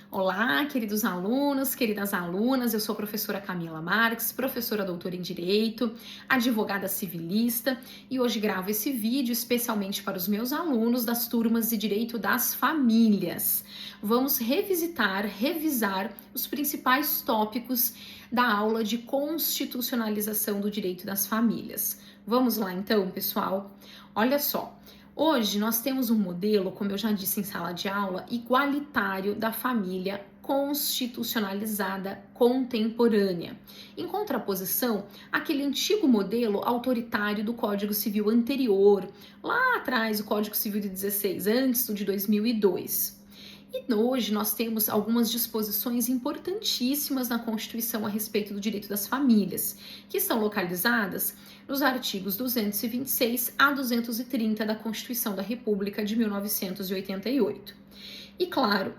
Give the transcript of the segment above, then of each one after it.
Olá, queridos alunos, queridas alunas, eu sou a professora Camila Marques, professora doutora em Direito, advogada civilista e hoje gravo esse vídeo especialmente para os meus alunos das turmas de Direito das Famílias. Vamos revisar os principais tópicos da aula de constitucionalização do direito das famílias. Vamos lá então, pessoal? Olha só. Hoje nós temos um modelo, como eu já disse em sala de aula, igualitário da família constitucionalizada contemporânea, em contraposição àquele antigo modelo autoritário do Código Civil anterior, lá atrás, o Código Civil de 16, antes do de 2002. E hoje nós temos algumas disposições importantíssimas na Constituição a respeito do direito das famílias, que estão localizadas nos artigos 226 a 230 da Constituição da República de 1988. E claro,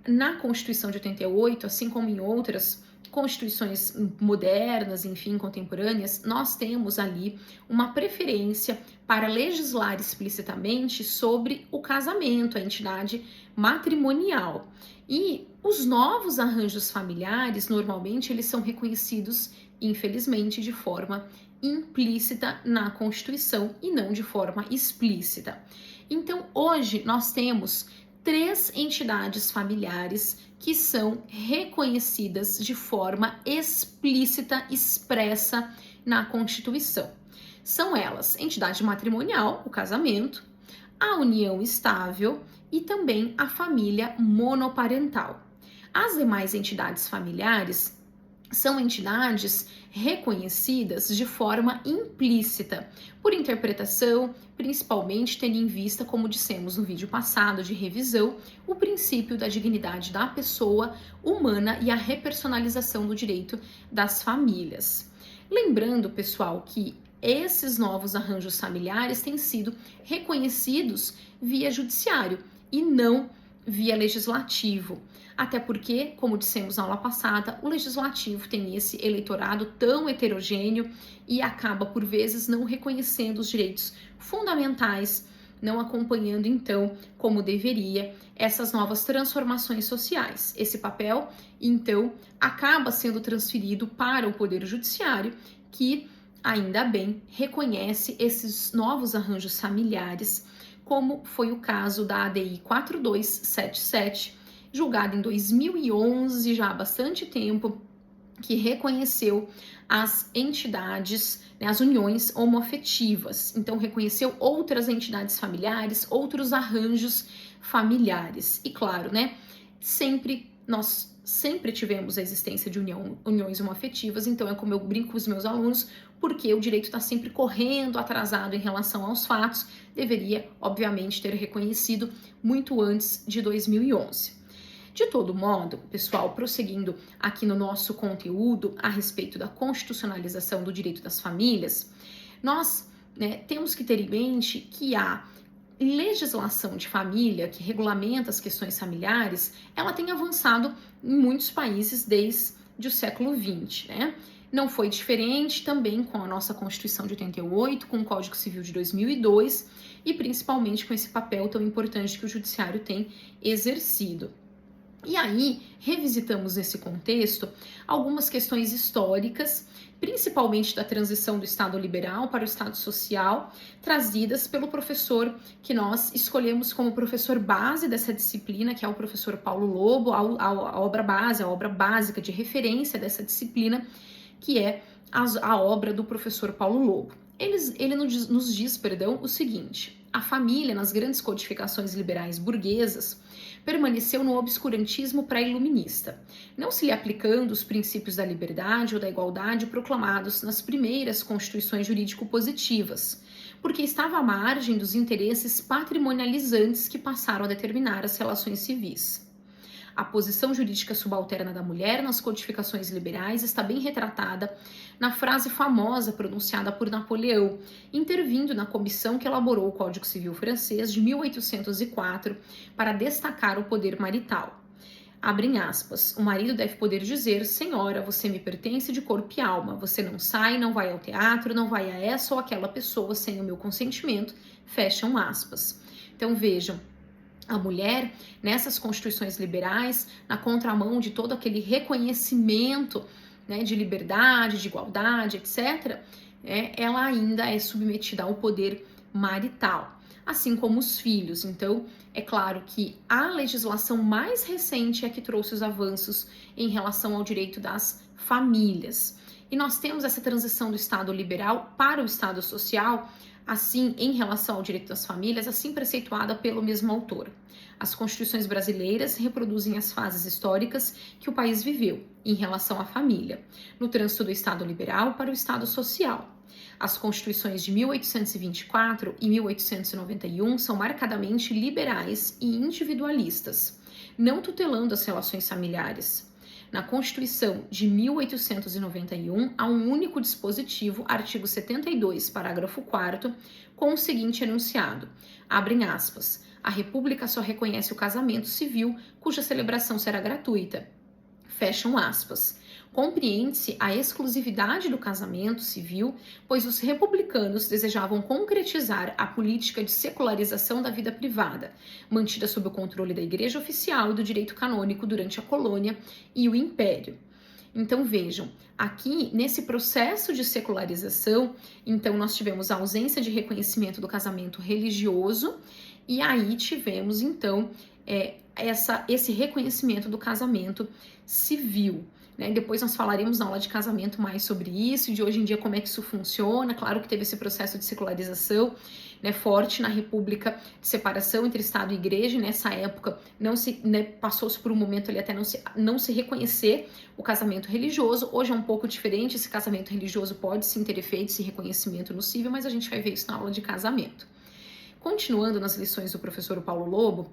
na Constituição de 88, assim como em outras constituições modernas, enfim, contemporâneas, nós temos ali uma preferência para legislar explicitamente sobre o casamento, a entidade matrimonial. E os novos arranjos familiares, normalmente, eles são reconhecidos, infelizmente, de forma implícita na Constituição e não de forma explícita. Então, hoje nós temos 3 entidades familiares que são reconhecidas de forma explícita, expressa na Constituição. São elas: entidade matrimonial, o casamento, a união estável e também a família monoparental. As demais entidades familiares são entidades reconhecidas de forma implícita, por interpretação, principalmente tendo em vista, como dissemos no vídeo passado de revisão, o princípio da dignidade da pessoa humana e a repersonalização do direito das famílias. Lembrando, pessoal, que esses novos arranjos familiares têm sido reconhecidos via judiciário e não via legislativo. Até porque, como dissemos na aula passada, o legislativo tem esse eleitorado tão heterogêneo e acaba, por vezes, não reconhecendo os direitos fundamentais, não acompanhando, então, como deveria, essas novas transformações sociais. Esse papel, então, acaba sendo transferido para o Poder Judiciário, que, ainda bem, reconhece esses novos arranjos familiares, como foi o caso da ADI 4277, julgada em 2011, já há bastante tempo, que reconheceu as entidades, as uniões homoafetivas. Então, reconheceu outras entidades familiares, outros arranjos familiares. E claro, nós sempre tivemos a existência de uniões homoafetivas, então é como eu brinco com os meus alunos, porque o direito está sempre correndo atrasado em relação aos fatos, deveria, obviamente, ter reconhecido muito antes de 2011. De todo modo, pessoal, prosseguindo aqui no nosso conteúdo a respeito da constitucionalização do direito das famílias, nós temos que ter em mente que a legislação de família que regulamenta as questões familiares, ela tem avançado em muitos países desde o século XX, Não foi diferente também com a nossa Constituição de 88, com o Código Civil de 2002 e principalmente com esse papel tão importante que o Judiciário tem exercido. E aí, revisitamos nesse contexto algumas questões históricas, principalmente da transição do Estado liberal para o Estado social, trazidas pelo professor que nós escolhemos como professor base dessa disciplina, que é o professor Paulo Lobo, a obra básica de referência dessa disciplina, que é a obra do professor Paulo Lobo. Ele nos diz o seguinte: a família, nas grandes codificações liberais burguesas, permaneceu no obscurantismo pré-iluminista, não se lhe aplicando os princípios da liberdade ou da igualdade proclamados nas primeiras constituições jurídico-positivas, porque estava à margem dos interesses patrimonializantes que passaram a determinar as relações civis. A posição jurídica subalterna da mulher nas codificações liberais está bem retratada na frase famosa pronunciada por Napoleão, intervindo na comissão que elaborou o Código Civil francês de 1804 para destacar o poder marital. Abrem aspas, o marido deve poder dizer: senhora, você me pertence de corpo e alma, você não sai, não vai ao teatro, não vai a essa ou aquela pessoa sem o meu consentimento, fecham aspas. Então vejam, a mulher nessas constituições liberais, na contramão de todo aquele reconhecimento, né, de liberdade, de igualdade, etc., ela ainda é submetida ao poder marital, assim como os filhos. Então, é claro que a legislação mais recente é que trouxe os avanços em relação ao direito das famílias. E nós temos essa transição do Estado liberal para o Estado social, assim, em relação ao direito das famílias, assim preceituada pelo mesmo autor. As constituições brasileiras reproduzem as fases históricas que o país viveu em relação à família, no trânsito do Estado liberal para o Estado social. As constituições de 1824 e 1891 são marcadamente liberais e individualistas, não tutelando as relações familiares. Na Constituição de 1891, há um único dispositivo, artigo 72, parágrafo 4º, com o seguinte enunciado, abrem aspas, a República só reconhece o casamento civil, cuja celebração será gratuita, fecham aspas. Compreende-se a exclusividade do casamento civil, pois os republicanos desejavam concretizar a política de secularização da vida privada, mantida sob o controle da Igreja Oficial e do direito canônico durante a colônia e o Império. Então vejam, aqui nesse processo de secularização, então nós tivemos a ausência de reconhecimento do casamento religioso e aí tivemos então esse reconhecimento do casamento civil. Depois nós falaremos na aula de casamento mais sobre isso, de hoje em dia como é que isso funciona. Claro que teve esse processo de secularização, forte na República, de separação entre Estado e Igreja. Nessa época não se passou-se por um momento ali até não se reconhecer o casamento religioso. Hoje é um pouco diferente, esse casamento religioso pode sim ter efeito, esse reconhecimento no civil, mas a gente vai ver isso na aula de casamento. Continuando nas lições do professor Paulo Lobo,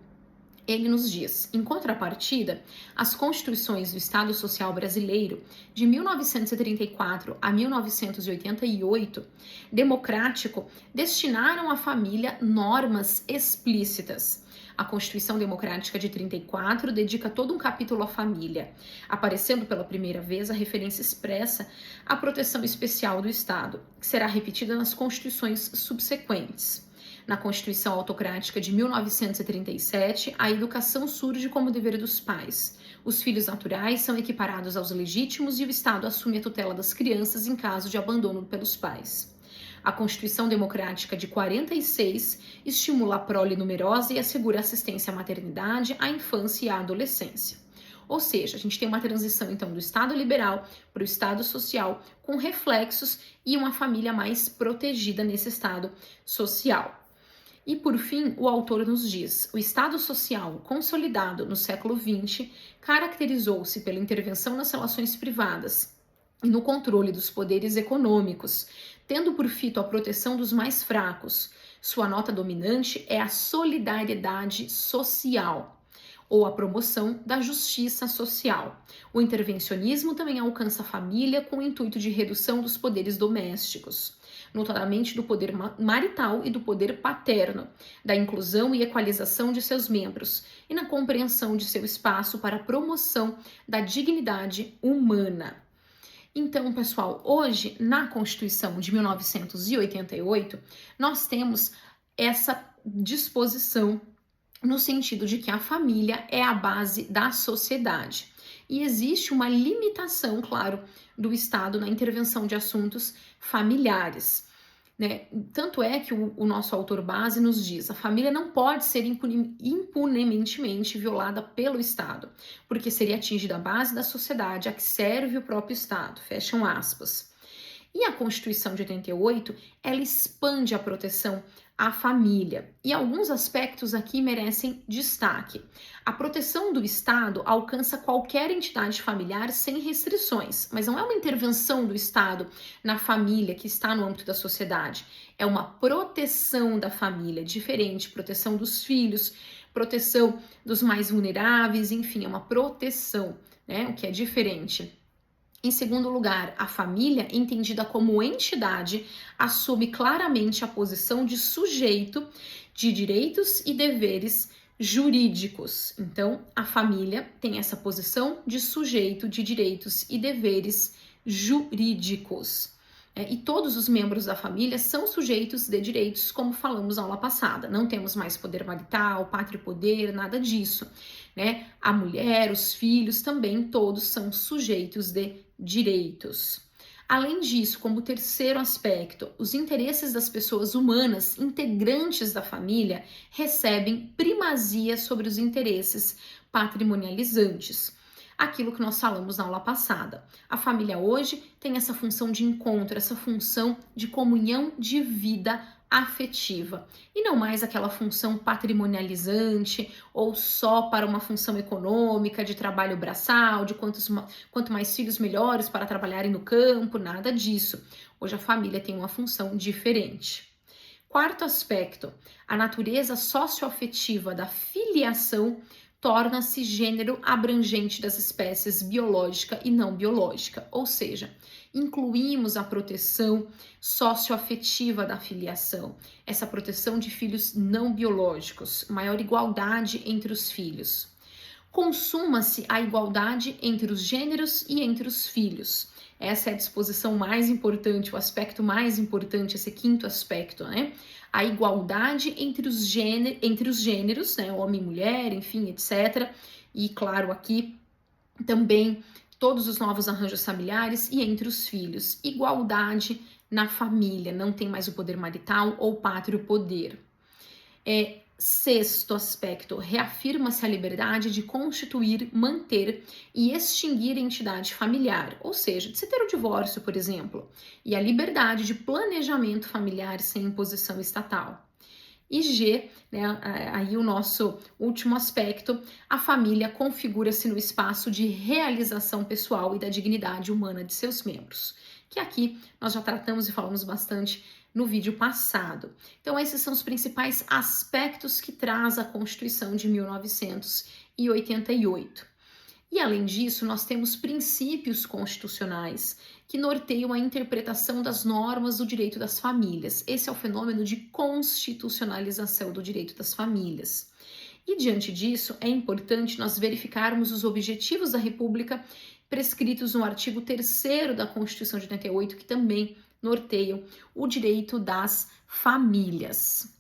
ele nos diz, em contrapartida, as constituições do Estado Social Brasileiro de 1934 a 1988, democrático, destinaram à família normas explícitas. A Constituição Democrática de 34 dedica todo um capítulo à família, aparecendo pela primeira vez a referência expressa à proteção especial do Estado, que será repetida nas constituições subsequentes. Na Constituição Autocrática de 1937, a educação surge como dever dos pais. Os filhos naturais são equiparados aos legítimos e o Estado assume a tutela das crianças em caso de abandono pelos pais. A Constituição Democrática de 46 estimula a prole numerosa e assegura assistência à maternidade, à infância e à adolescência. Ou seja, a gente tem uma transição então do Estado liberal para o Estado social com reflexos e uma família mais protegida nesse Estado social. E, por fim, o autor nos diz, o Estado social consolidado no século XX caracterizou-se pela intervenção nas relações privadas e no controle dos poderes econômicos, tendo por fito a proteção dos mais fracos. Sua nota dominante é a solidariedade social, ou a promoção da justiça social. O intervencionismo também alcança a família com o intuito de redução dos poderes domésticos, notadamente do poder marital e do poder paterno, da inclusão e equalização de seus membros e na compreensão de seu espaço para a promoção da dignidade humana. Então, pessoal, hoje, na Constituição de 1988, nós temos essa disposição no sentido de que a família é a base da sociedade. E existe uma limitação, claro, do Estado na intervenção de assuntos familiares. Tanto é que o nosso autor base nos diz, a família não pode ser impunemente violada pelo Estado, porque seria atingida a base da sociedade a que serve o próprio Estado, fecham aspas. E a Constituição de 88, ela expande a proteção à família. E alguns aspectos aqui merecem destaque. A proteção do Estado alcança qualquer entidade familiar sem restrições, mas não é uma intervenção do Estado na família que está no âmbito da sociedade. É uma proteção da família, diferente, proteção dos filhos, proteção dos mais vulneráveis, enfim, é uma proteção, o que é diferente. Em segundo lugar, a família, entendida como entidade, assume claramente a posição de sujeito de direitos e deveres jurídicos. Então, a família tem essa posição de sujeito de direitos e deveres jurídicos. e todos os membros da família são sujeitos de direitos, como falamos na aula passada. Não temos mais poder marital, pátrio poder, nada disso, né? A mulher, os filhos também todos são sujeitos de direitos. Além disso, como terceiro aspecto, os interesses das pessoas humanas integrantes da família recebem primazia sobre os interesses patrimonializantes. Aquilo que nós falamos na aula passada. A família hoje tem essa função de encontro, essa função de comunhão de vida afetiva e não mais aquela função patrimonializante ou só para uma função econômica, de trabalho braçal, de quanto mais filhos melhores para trabalharem no campo, nada disso. Hoje a família tem uma função diferente. Quarto aspecto, a natureza socioafetiva da filiação torna-se gênero abrangente das espécies biológica e não biológica, ou seja, incluímos a proteção socioafetiva da filiação, essa proteção de filhos não biológicos, maior igualdade entre os filhos. Consuma-se a igualdade entre os gêneros e entre os filhos. Essa é a disposição mais importante, o aspecto mais importante, esse quinto aspecto, né? A igualdade entre os gêneros, né? Homem e mulher, enfim, etc. E, claro, aqui também todos os novos arranjos familiares e entre os filhos. Igualdade na família, não tem mais o poder marital ou pátrio poder. Sexto aspecto, reafirma-se a liberdade de constituir, manter e extinguir a entidade familiar, ou seja, de se ter o divórcio, por exemplo, e a liberdade de planejamento familiar sem imposição estatal. E G, né, aí o nosso último aspecto, a família configura-se no espaço de realização pessoal e da dignidade humana de seus membros, que aqui nós já tratamos e falamos bastante no vídeo passado. Então, esses são os principais aspectos que traz a Constituição de 1988. E, além disso, nós temos princípios constitucionais que norteiam a interpretação das normas do direito das famílias. Esse é o fenômeno de constitucionalização do direito das famílias. E, diante disso, é importante nós verificarmos os objetivos da República prescritos no artigo 3º da Constituição de 88, que também norteiam o direito das famílias.